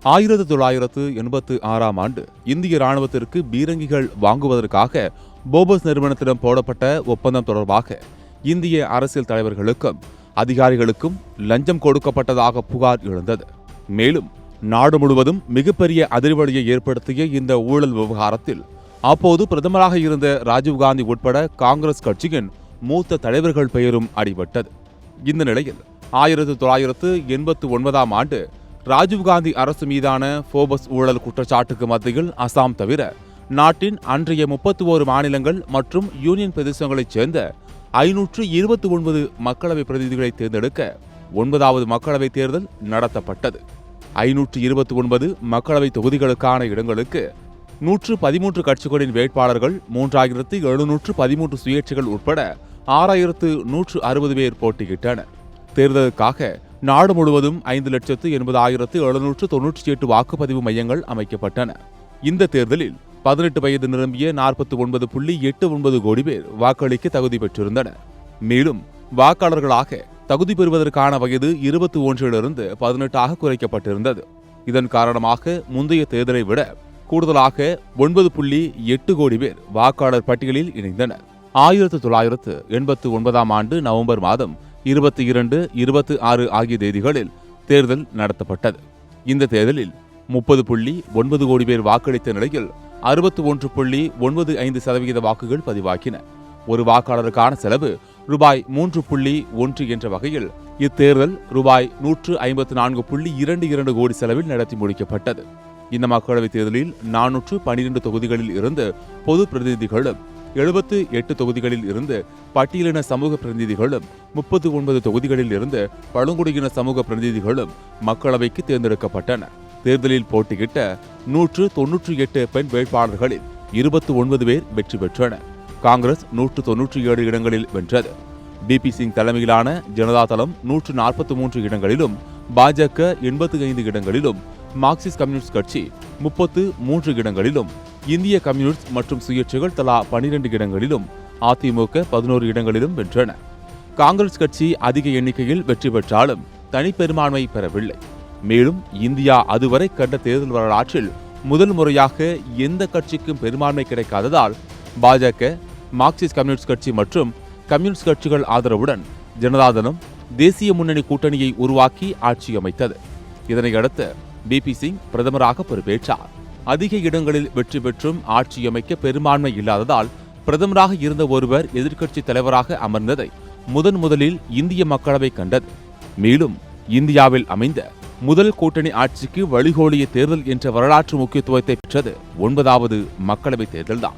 1986ஆம் ஆண்டு இந்திய ராணுவத்திற்கு பீரங்கிகள் வாங்குவதற்காக போபர்ஸ் நிறுவனத்திடம் போடப்பட்ட ஒப்பந்தம் தொடர்பாக இந்திய அரசியல் தலைவர்களுக்கும் அதிகாரிகளுக்கும் லஞ்சம் கொடுக்கப்பட்டதாக புகார் எழுந்தது. மேலும் நாடு முழுவதும் மிகப்பெரிய அதிர்வலியை ஏற்படுத்திய இந்த ஊழல் விவகாரத்தில் அப்போது பிரதமராக இருந்த ராஜீவ்காந்தி உட்பட காங்கிரஸ் கட்சியின் மூத்த தலைவர்கள் பெயரும் அடிபட்டது. இந்த நிலையில் 1989ஆம் ஆண்டு ராஜீவ்காந்தி அரசு மீதான போபர்ஸ் ஊழல் குற்றச்சாட்டுக்கு மத்தியில் அசாம் தவிர நாட்டின் அன்றைய 31 மாநிலங்கள் மற்றும் யூனியன் பிரதேசங்களைச் சேர்ந்த 529 மக்களவை பிரதிநிதிகளை தேர்ந்தெடுக்க 9வது மக்களவைத் தேர்தல் நடத்தப்பட்டது. 529 மக்களவை தொகுதிகளுக்கான இடங்களுக்கு 113 கட்சிகளின் வேட்பாளர்கள், 3713 சுயேட்சைகள் உட்பட 6160 பேர் போட்டியிட்டனர். தேர்தலுக்காக நாடு முழுவதும் 5,80,798 வாக்குப்பதிவு மையங்கள் அமைக்கப்பட்டன. இந்த தேர்தலில் 18 வயது நிரம்பிய 49.89 கோடி பேர் வாக்களிக்க தகுதி பெற்றிருந்தனர். மேலும் வாக்காளர்களாக தகுதி பெறுவதற்கான வயது 21 18 குறைக்கப்பட்டிருந்தது. இதன் காரணமாக முந்தைய தேர்தலை விட கூடுதலாக 9.8 கோடி பேர் வாக்காளர் பட்டியலில் இணைந்தனர். 1989ஆம் ஆண்டு நவம்பர் மாதம் 22, 26 ஆகிய தேதிகளில் தேர்தல் நடத்தப்பட்டது. இந்த தேர்தலில் 30.9 கோடி பேர் வாக்களித்த நிலையில் 61.95% வாக்குகள் பதிவாகின. ஒரு வாக்காளருக்கான செலவு ரூபாய் 3.1 என்ற வகையில் இத்தேர்தல் ரூபாய் 154.22 கோடி செலவில் நடத்தி முடிக்கப்பட்டது. இந்த மக்களவைத் தேர்தலில் 412 தொகுதிகளில் இருந்து பொது பிரதிநிதிகளும், 78 தொகுதிகளில் இருந்து பட்டியலின சமூக பிரதிநிதிகளும், 39 தொகுதிகளில் இருந்து பழங்குடியின சமூக பிரதிநிதிகளும் மக்களவைக்கு தேர்ந்தெடுக்கப்பட்டனர். தேர்தலில் போட்டியிட்ட 198 பெண் வேட்பாளர்களில் 29 பேர் வெற்றி பெற்றனர். காங்கிரஸ் 197 இடங்களில் வென்றது. பிபி சிங் தலைமையிலான ஜனதா தளம் 143 இடங்களிலும், பாஜக 85 இடங்களிலும், மார்க்சிஸ்ட் கம்யூனிஸ்ட் கட்சி 33 இடங்களிலும், இந்திய கம்யூனிஸ்ட் மற்றும் சுயேட்சைகள் தலா 12 இடங்களிலும், அதிமுக 11 இடங்களிலும் வென்றன. காங்கிரஸ் கட்சி அதிக எண்ணிக்கையில் வெற்றி பெற்றாலும் தனிப்பெரும்பான்மை பெறவில்லை. மேலும் இந்தியா அதுவரை கண்ட தேர்தல் வரலாற்றில் முதல் முறையாக எந்த கட்சிக்கும் பெரும்பான்மை கிடைக்காததால் பாஜக, மார்க்சிஸ்ட் கம்யூனிஸ்ட் கட்சி மற்றும் கம்யூனிஸ்ட் கட்சிகள் ஆதரவுடன் ஜனதாதளம் தேசிய முன்னணி கூட்டணியை உருவாக்கி ஆட்சி அமைத்தது. இதனையடுத்து பிபி சிங் பிரதமராக பொறுப்பேற்றார். அதிக இடங்களில் வெற்றி பெற்றும் ஆட்சி அமைக்க பெரும்பான்மை இல்லாததால் பிரதமராக இருந்த ஒருவர் எதிர்க்கட்சி தலைவராக அமர்ந்ததை முதலில் இந்திய மக்களவை கண்டது. மேலும் இந்தியாவில் அமைந்த முதல் கூட்டணி ஆட்சிக்கு வழிகோலிய தேர்தல் என்ற வரலாற்று முக்கியத்துவத்தை பெற்றது 9வது மக்களவைத் தேர்தல்தான்.